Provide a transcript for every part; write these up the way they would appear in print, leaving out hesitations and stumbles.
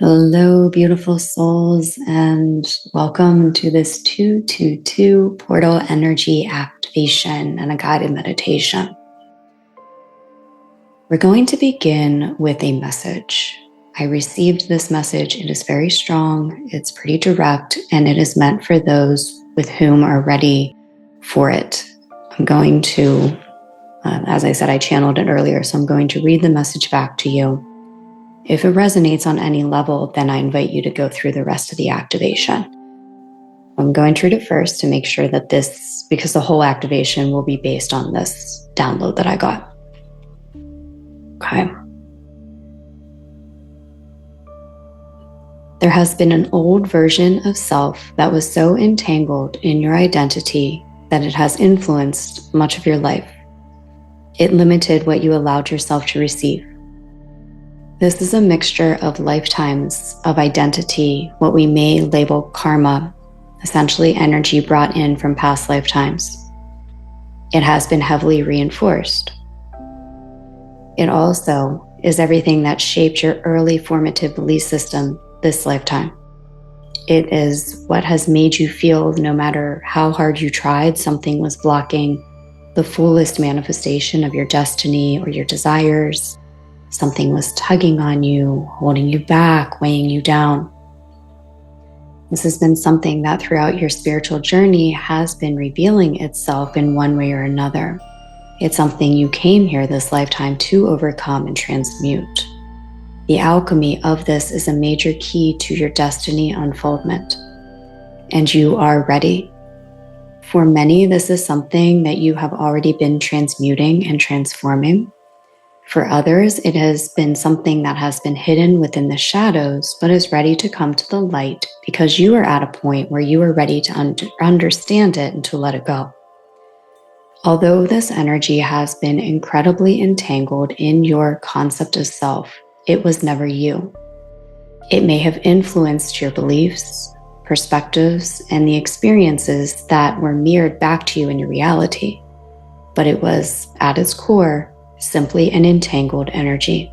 Hello, beautiful souls, and welcome to this 222 portal energy activation and a guided meditation. We're going to begin with a message. I received this message. It is very strong, it's pretty direct, and it is meant for those with whom are ready for it. I'm going to, as I said, I channeled it earlier, so I'm going to read the message back to you. If it resonates on any level, then I invite you to go through the rest of the activation. I'm going to read it first to make sure that because the whole activation will be based on this download that I got. Okay. There has been an old version of self that was so entangled in your identity that it has influenced much of your life. It limited what you allowed yourself to receive. This is a mixture of lifetimes of identity, what we may label karma, essentially energy brought in from past lifetimes. It has been heavily reinforced. It also is everything that shaped your early formative belief system this lifetime. It is what has made you feel no matter how hard you tried, something was blocking the fullest manifestation of your destiny or your desires. Something was tugging on you, holding you back, weighing you down. This has been something that throughout your spiritual journey has been revealing itself in one way or another. It's something you came here this lifetime to overcome and transmute. The alchemy of this is a major key to your destiny unfoldment. And you are ready. For many, this is something that you have already been transmuting and transforming. For others, it has been something that has been hidden within the shadows, but is ready to come to the light because you are at a point where you are ready to understand it and to let it go. Although this energy has been incredibly entangled in your concept of self, it was never you. It may have influenced your beliefs, perspectives, and the experiences that were mirrored back to you in your reality, but it was, at its core, simply an entangled energy.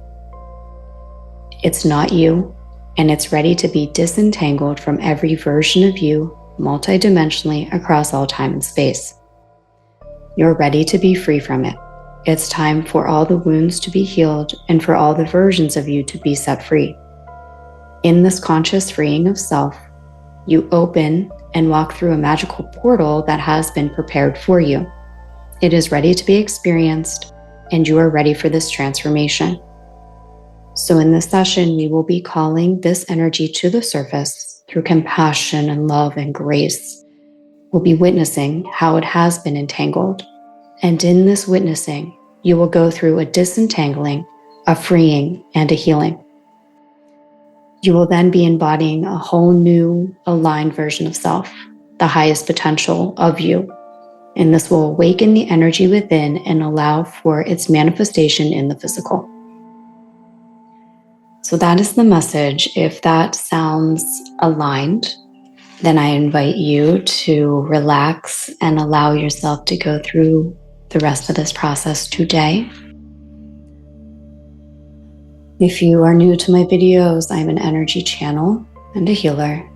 It's not you, and it's ready to be disentangled from every version of you multidimensionally across all time and space. You're ready to be free from it. It's time for all the wounds to be healed and for all the versions of you to be set free. In this conscious freeing of self, you open and walk through a magical portal that has been prepared for you. It is ready to be experienced, and you are ready for this transformation. So in this session, we will be calling this energy to the surface through compassion and love and grace. We'll be witnessing how it has been entangled. And in this witnessing, you will go through a disentangling, a freeing, and a healing. You will then be embodying a whole new, aligned version of self, the highest potential of you. And this will awaken the energy within and allow for its manifestation in the physical. So that is the message. If that sounds aligned, then I invite you to relax and allow yourself to go through the rest of this process today. If you are new to my videos, I'm an energy channel and a healer.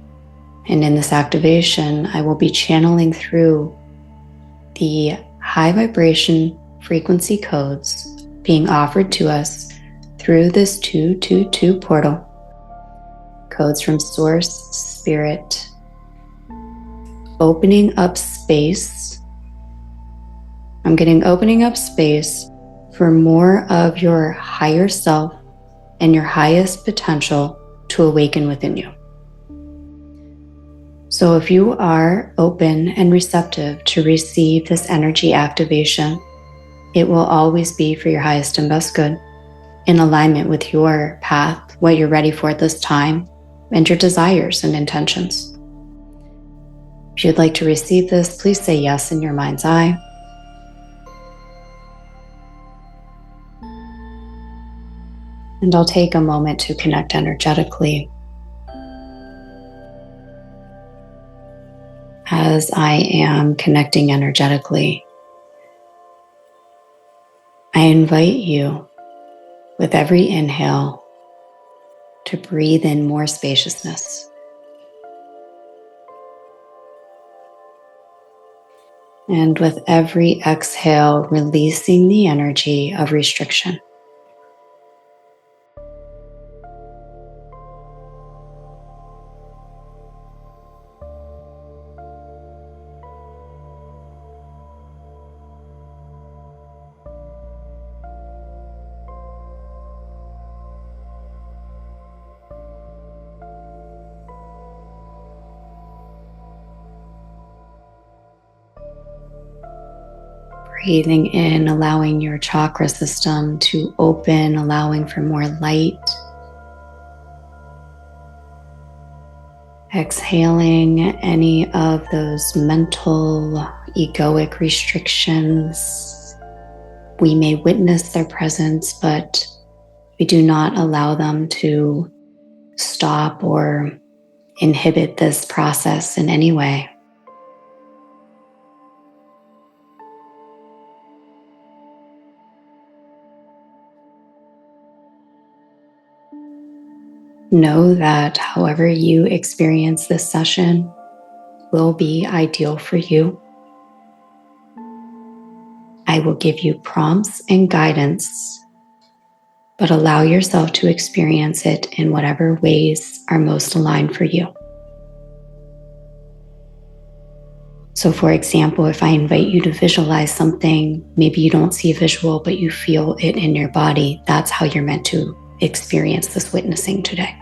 And in this activation, I will be channeling through the high vibration frequency codes being offered to us through this 222 portal. Codes from Source, Spirit, opening up space. I'm getting opening up space for more of your higher self and your highest potential to awaken within you. So if you are open and receptive to receive this energy activation, it will always be for your highest and best good, in alignment with your path, what you're ready for at this time, and your desires and intentions. If you'd like to receive this, please say yes in your mind's eye. And I'll take a moment to connect energetically. As I am connecting energetically, I invite you with every inhale to breathe in more spaciousness. And with every exhale, releasing the energy of restriction. Breathing in, allowing your chakra system to open, allowing for more light. Exhaling any of those mental, egoic restrictions. We may witness their presence, but we do not allow them to stop or inhibit this process in any way. Know that however you experience this session will be ideal for you. I will give you prompts and guidance, but allow yourself to experience it in whatever ways are most aligned for you. So for example, if I invite you to visualize something, maybe you don't see a visual, but you feel it in your body, that's how you're meant to experience this witnessing today.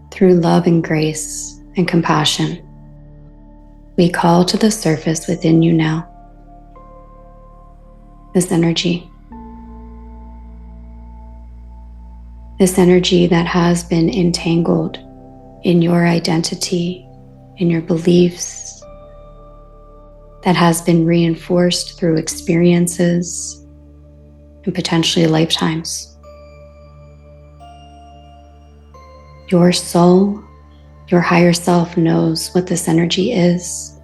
Through love and grace and compassion, we call to the surface within you now this energy that has been entangled in your identity, in your beliefs, that has been reinforced through experiences and potentially lifetimes. Your soul, your higher self knows what this energy is.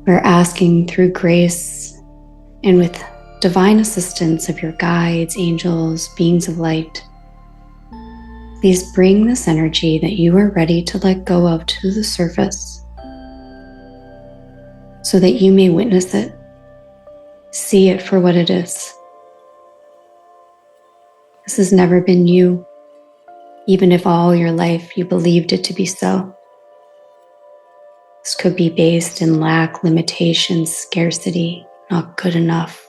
We're asking through grace and with divine assistance of your guides, angels, beings of light, please bring this energy that you are ready to let go of to the surface so that you may witness it, see it for what it is. This has never been you, even if all your life you believed it to be so. This could be based in lack, limitation, scarcity, not good enough.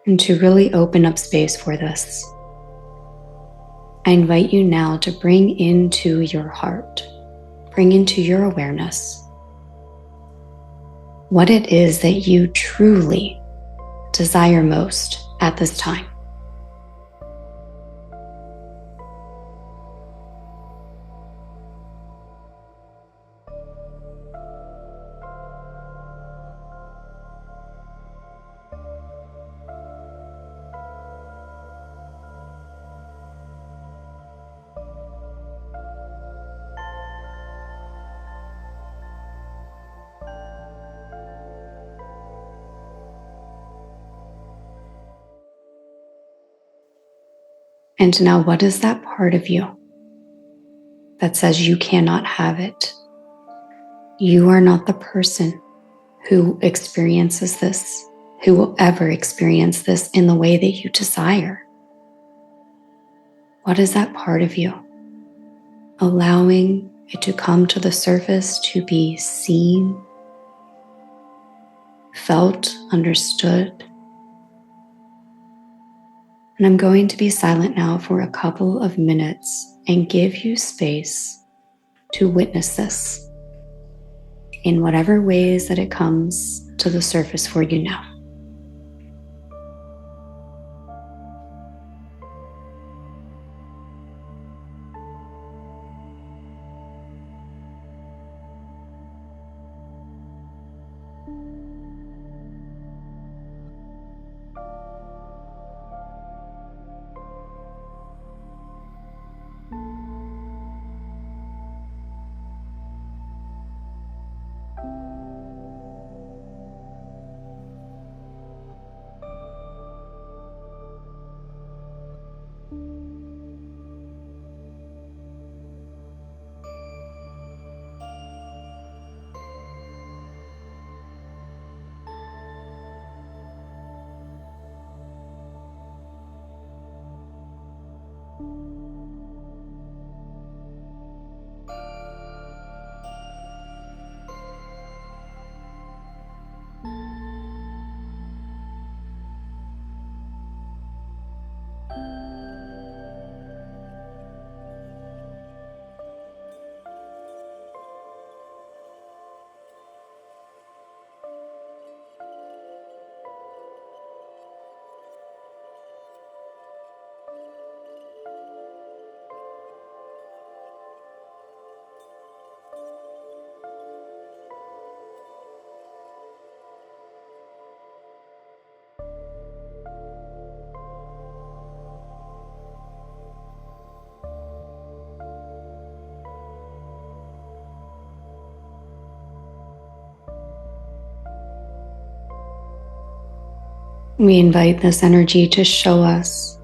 And to really open up space for this, I invite you now to bring into your heart, bring into your awareness what it is that you truly desire most at this time. And now, what is that part of you that says you cannot have it? You are not the person who experiences this, who will ever experience this in the way that you desire. What is that part of you? Allowing it to come to the surface, to be seen, felt, understood. And I'm going to be silent now for a couple of minutes and give you space to witness this in whatever ways that it comes to the surface for you now. We invite this energy to show us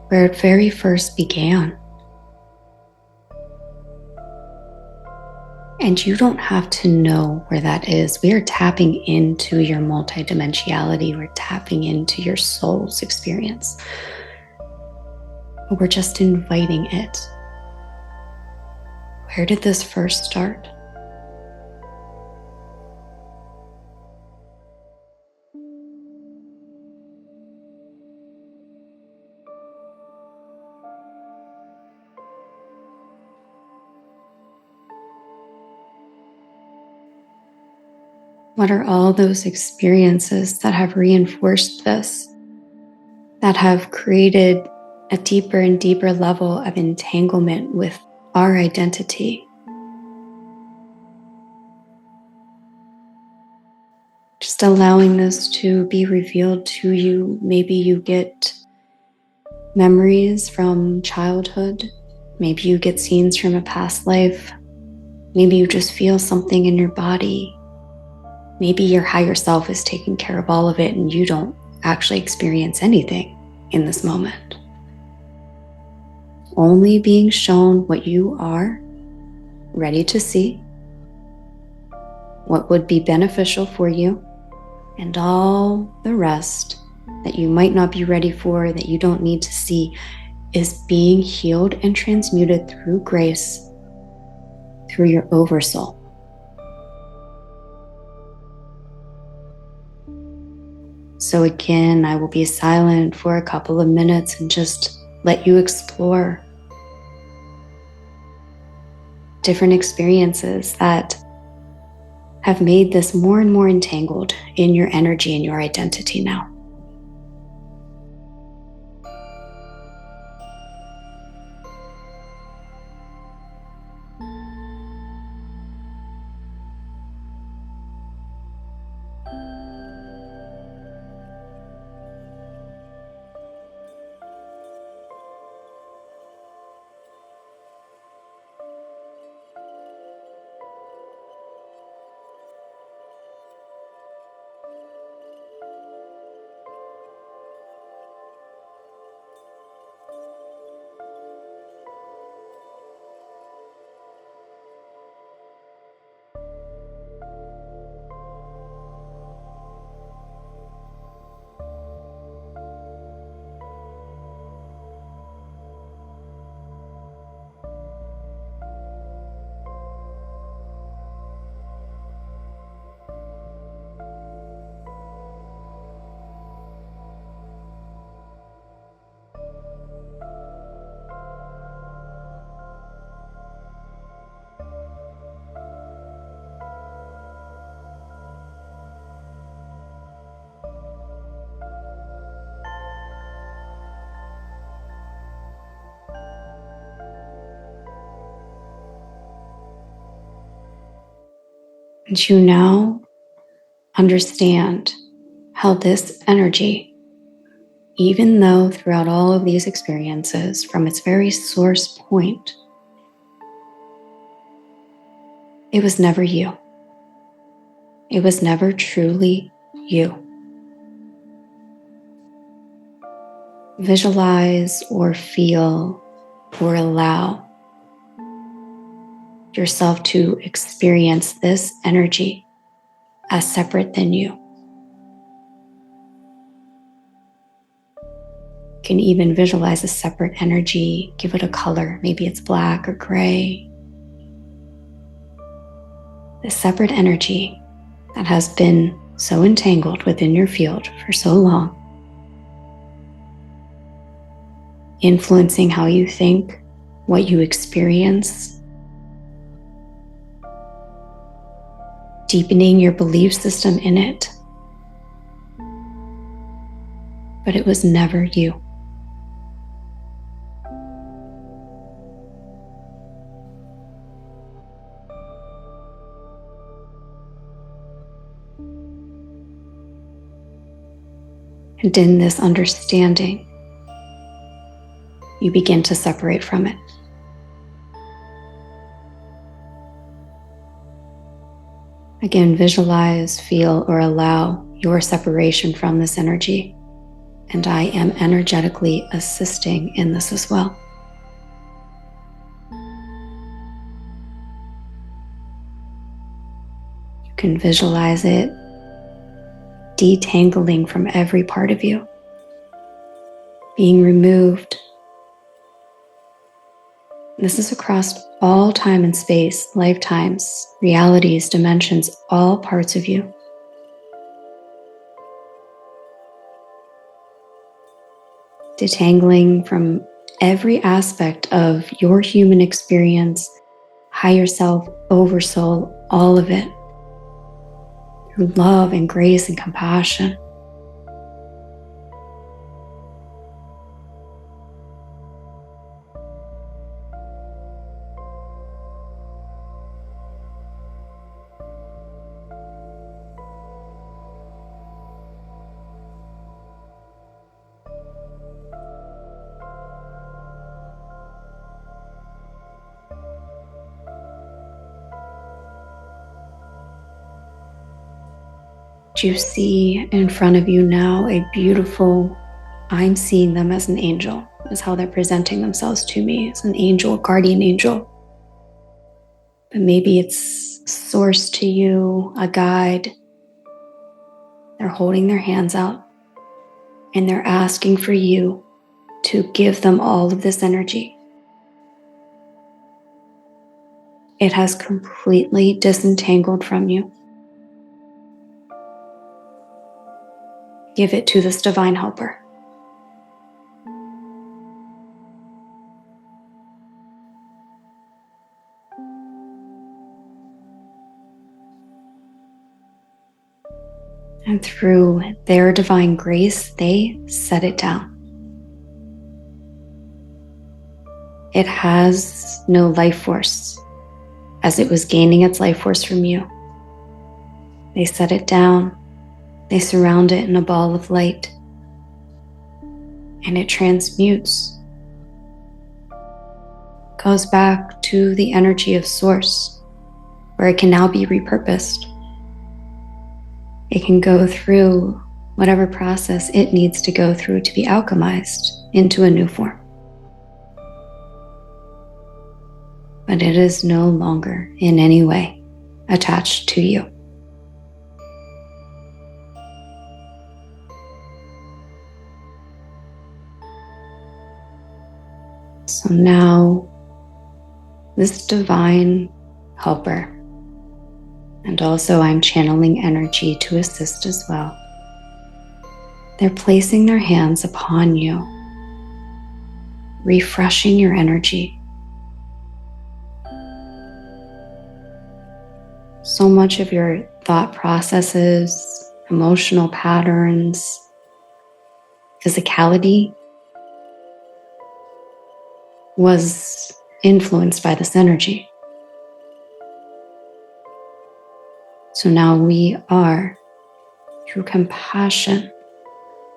where it very first began. And you don't have to know where that is. We are tapping into your multidimensionality. We're tapping into your soul's experience. We're just inviting it. Where did this first start? What are all those experiences that have reinforced this, that have created a deeper and deeper level of entanglement with our identity? Just allowing this to be revealed to you. Maybe you get memories from childhood. Maybe you get scenes from a past life. Maybe you just feel something in your body. Maybe your higher self is taking care of all of it and you don't actually experience anything in this moment. Only being shown what you are ready to see, what would be beneficial for you, and all the rest that you might not be ready for, that you don't need to see, is being healed and transmuted through grace, through your oversoul. So again, I will be silent for a couple of minutes and just let you explore different experiences that have made this more and more entangled in your energy and your identity now. And you now understand how this energy, even though throughout all of these experiences, from its very source point, it was never you. It was never truly you. Visualize or feel or allow yourself to experience this energy as separate than you. You can even visualize a separate energy, give it a color. Maybe it's black or gray. The separate energy that has been so entangled within your field for so long, influencing how you think, what you experience, deepening your belief system in it. But it was never you. And in this understanding, you begin to separate from it. Again, visualize, feel, or allow your separation from this energy. And I am energetically assisting in this as well. You can visualize it detangling from every part of you, being removed. This is across all time and space, lifetimes, realities, dimensions, all parts of you. Detangling from every aspect of your human experience, higher self, oversoul, all of it, through love and grace and compassion. You see in front of you now a beautiful, I'm seeing them as an angel, is how they're presenting themselves to me, as an angel, guardian angel. But maybe it's source to you, a guide. They're holding their hands out and they're asking for you to give them all of this energy. It has completely disentangled from you. Give it to this divine helper. And through their divine grace, they set it down. It has no life force, as it was gaining its life force from you. They set it down. They surround it in a ball of light. And it transmutes. Goes back to the energy of source, where it can now be repurposed. It can go through whatever process it needs to go through to be alchemized into a new form. But it is no longer in any way attached to you. So now, this divine helper, and also I'm channeling energy to assist as well. They're placing their hands upon you, refreshing your energy. So much of your thought processes, emotional patterns, physicality was influenced by this energy. So now we are, through compassion,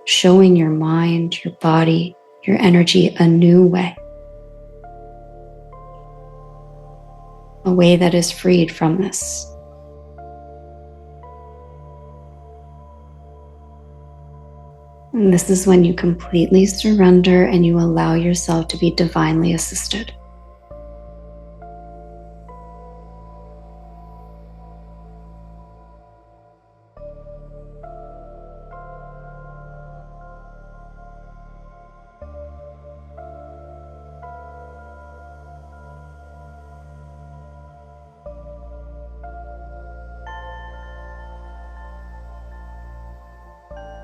showing your mind, your body, your energy a new way. A way that is freed from this. And this is when you completely surrender and you allow yourself to be divinely assisted.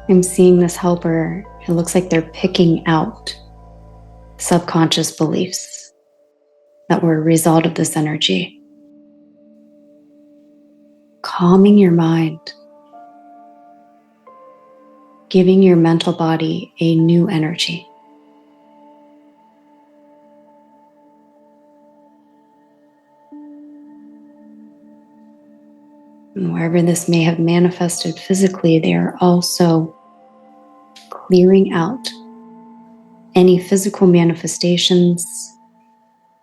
I'm seeing this helper. It looks like they're picking out subconscious beliefs that were a result of this energy. Calming your mind, giving your mental body a new energy. And wherever this may have manifested physically, they are also clearing out any physical manifestations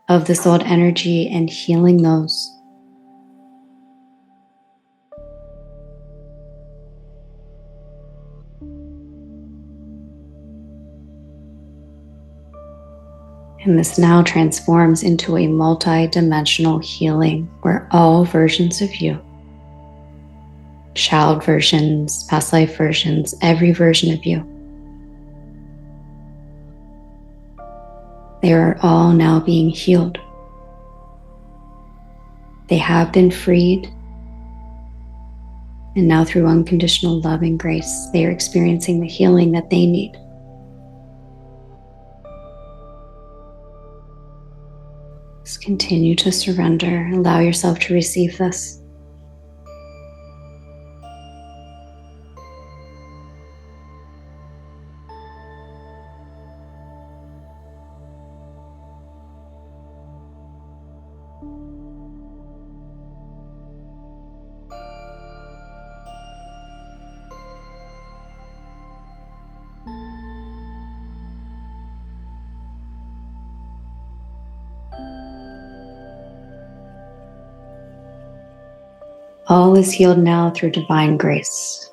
of this old energy and healing those. And this now transforms into a multi-dimensional healing where all versions of you, child versions, past life versions, every version of you, they are all now being healed. They have been freed. And now through unconditional love and grace, they are experiencing the healing that they need. Just continue to surrender. Allow yourself to receive this. All is healed now through divine grace.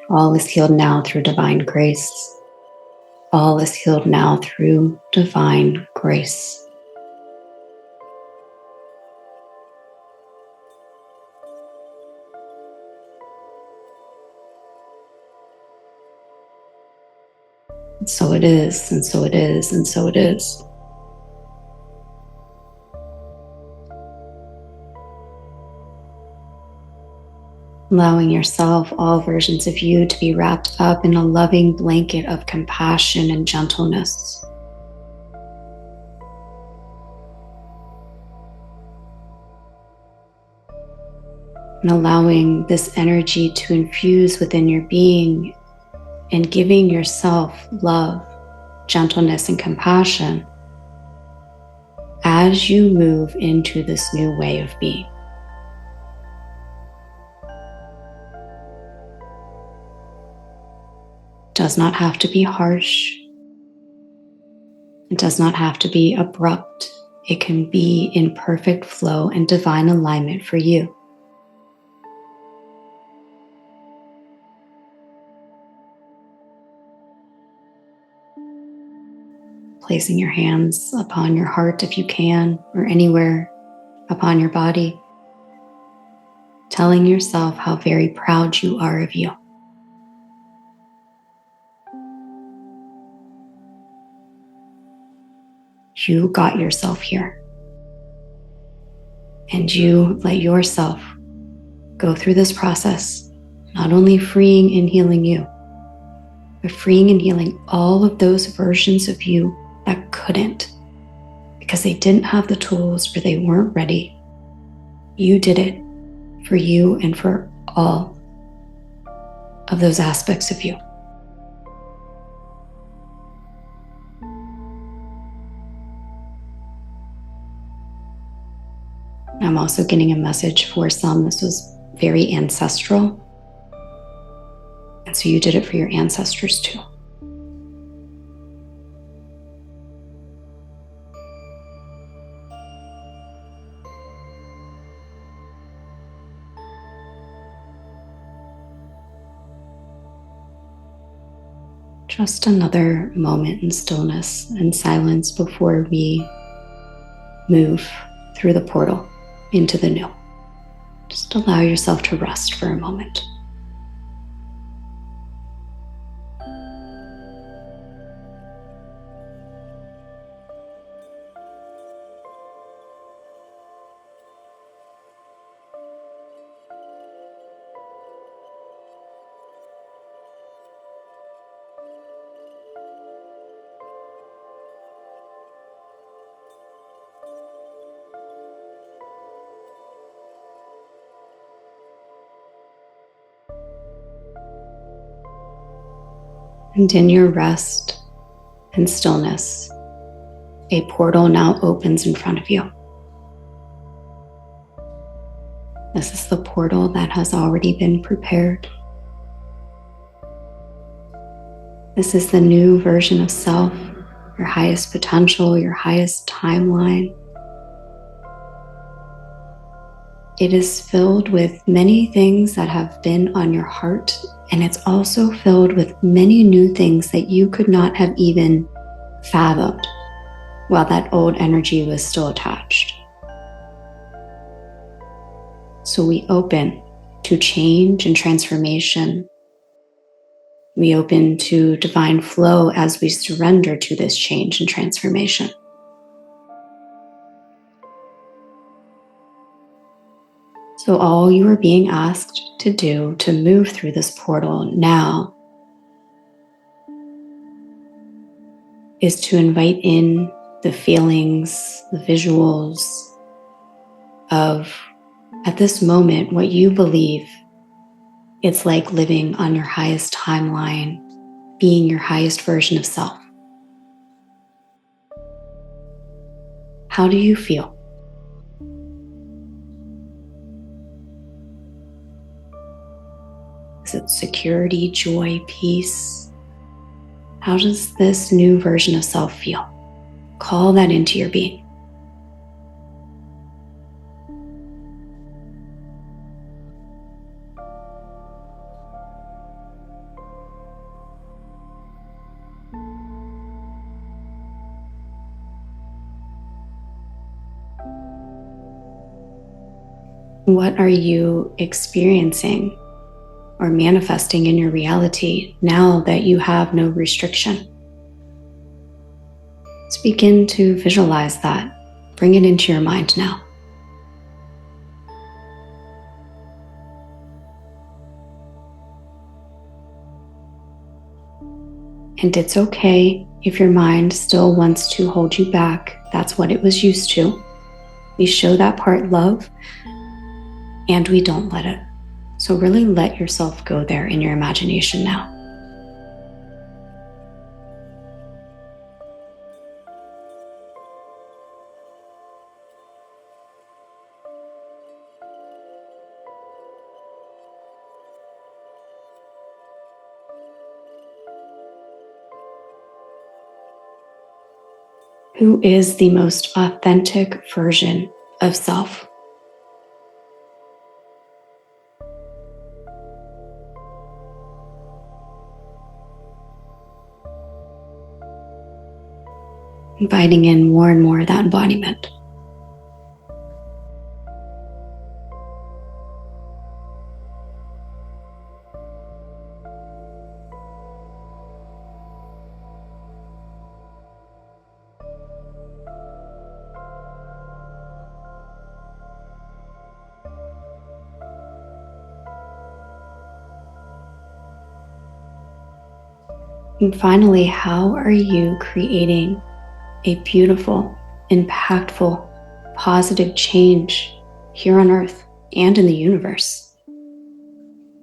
All is healed now through divine grace. All is healed now through divine grace. And so it is, and so it is, and so it is. Allowing yourself, all versions of you, to be wrapped up in a loving blanket of compassion and gentleness. And allowing this energy to infuse within your being and giving yourself love, gentleness, and compassion as you move into this new way of being. It does not have to be harsh. It does not have to be abrupt. It can be in perfect flow and divine alignment for you. Placing your hands upon your heart if you can, or anywhere upon your body. Telling yourself how very proud you are of you. You got yourself here. And you let yourself go through this process, not only freeing and healing you, but freeing and healing all of those versions of you that couldn't, because they didn't have the tools or they weren't ready. You did it for you and for all of those aspects of you. I'm also getting a message for some. This was very ancestral. And so you did it for your ancestors too. Just another moment in stillness and silence before we move through the portal into the new. Just allow yourself to rest for a moment. And in your rest and stillness, a portal now opens in front of you. This is the portal that has already been prepared. This is the new version of self, your highest potential, your highest timeline. It is filled with many things that have been on your heart, and it's also filled with many new things that you could not have even fathomed while that old energy was still attached. So we open to change and transformation. We open to divine flow as we surrender to this change and transformation. So all you are being asked to do to move through this portal now is to invite in the feelings, the visuals of, at this moment, what you believe it's like living on your highest timeline, being your highest version of self. How do you feel? Is it security, joy, peace? How does this new version of self feel? Call that into your being. What are you experiencing or manifesting in your reality now that you have no restriction? Let's begin to visualize that. Bring it into your mind now. And it's okay if your mind still wants to hold you back. That's what it was used to. We show that part love, and we don't let it. So really let yourself go there in your imagination now. Who is the most authentic version of self? Inviting in more and more of that embodiment. And finally, how are you creating a beautiful, impactful, positive change here on Earth and in the universe?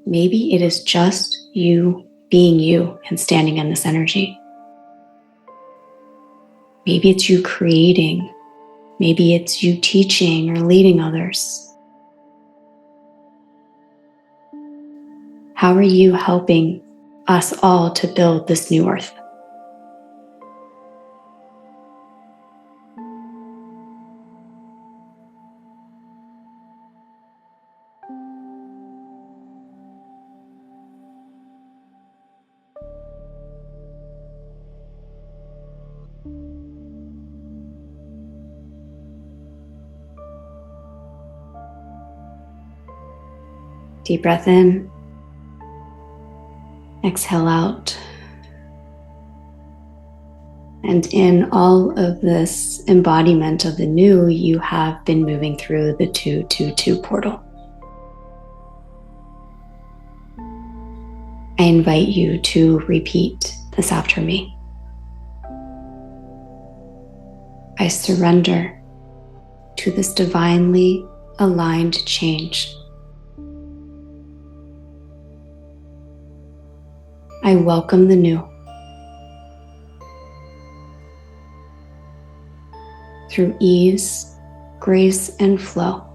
Maybe it is just you being you and standing in this energy. Maybe it's you creating. Maybe it's you teaching or leading others. How are you helping us all to build this new Earth? Deep breath in. Exhale out. And in all of this embodiment of the new, you have been moving through the 222 portal. I invite you to repeat this after me. I surrender to this divinely aligned change. I welcome the new. through ease, grace, and flow.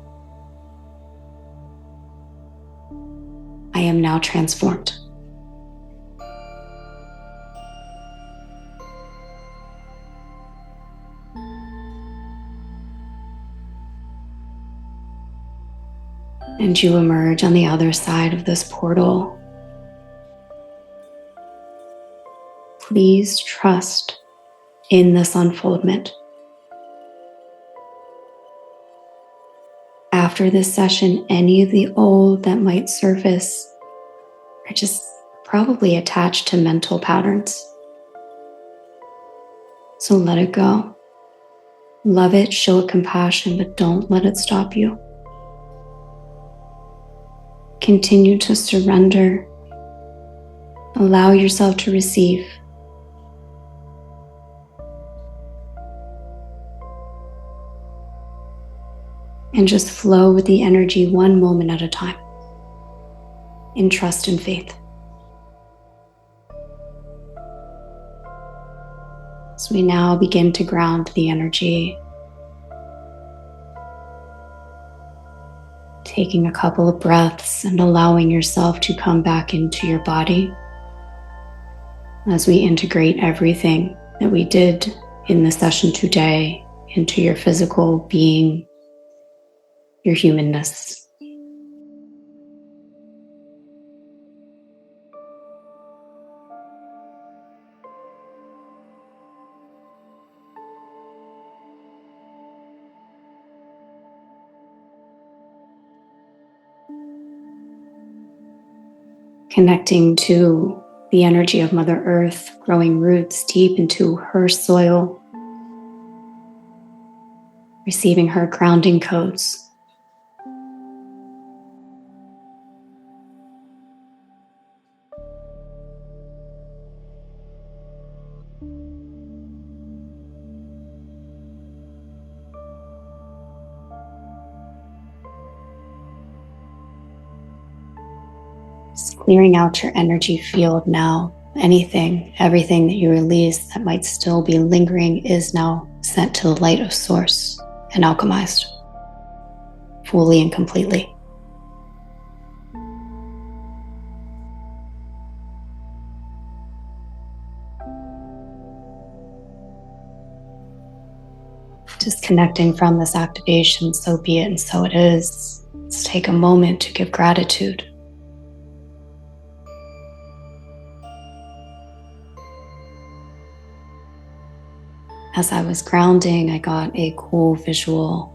I am now transformed. And you emerge on the other side of this portal. Please trust in this unfoldment. After this session, any of the old that might surface are just probably attached to mental patterns. So let it go. Love it, show it compassion, but don't let it stop you. Continue to surrender. Allow yourself to receive. And just flow with the energy one moment at a time, in trust and faith. So we now begin to ground the energy, taking a couple of breaths and allowing yourself to come back into your body as we integrate everything that we did in the session today into your physical being, your humanness. Connecting to the energy of Mother Earth, growing roots deep into her soil, receiving her grounding codes. Just clearing out your energy field now. Everything that you release that might still be lingering is now sent to the light of Source and alchemized, fully and completely. Disconnecting from this activation, so be it and so it is. Let's take a moment to give gratitude. As I was grounding, I got a cool visual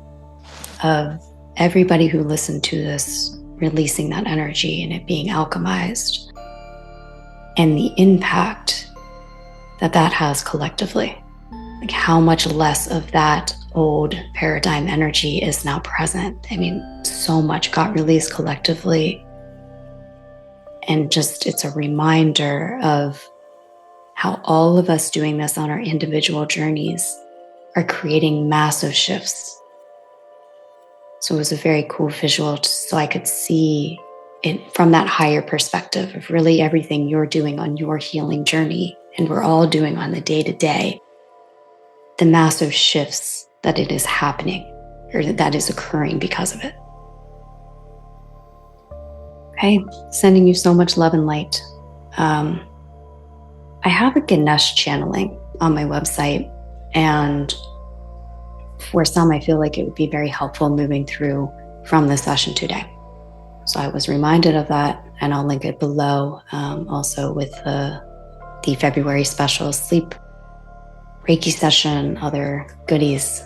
of everybody who listened to this releasing that energy and it being alchemized, and the impact that that has collectively. Like how much less of that old paradigm energy is now present. I mean, so much got released collectively. And just it's a reminder of how all of us doing this on our individual journeys are creating massive shifts. So it was a very cool visual so I could see it from that higher perspective of really everything you're doing on your healing journey and we're all doing on the day-to-day, the massive shifts that it is happening or that is occurring because of it. Okay, sending you so much love and light. I have a Ganesh channeling on my website, and for some, I feel like it would be very helpful moving through from the session today. So I was reminded of that, and I'll link it below, also with the February special sleep Reiki session, other goodies.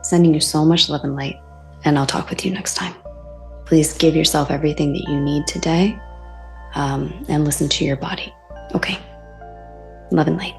Sending you so much love and light, and I'll talk with you next time. Please give yourself everything that you need today, and listen to your body. Okay, love and light.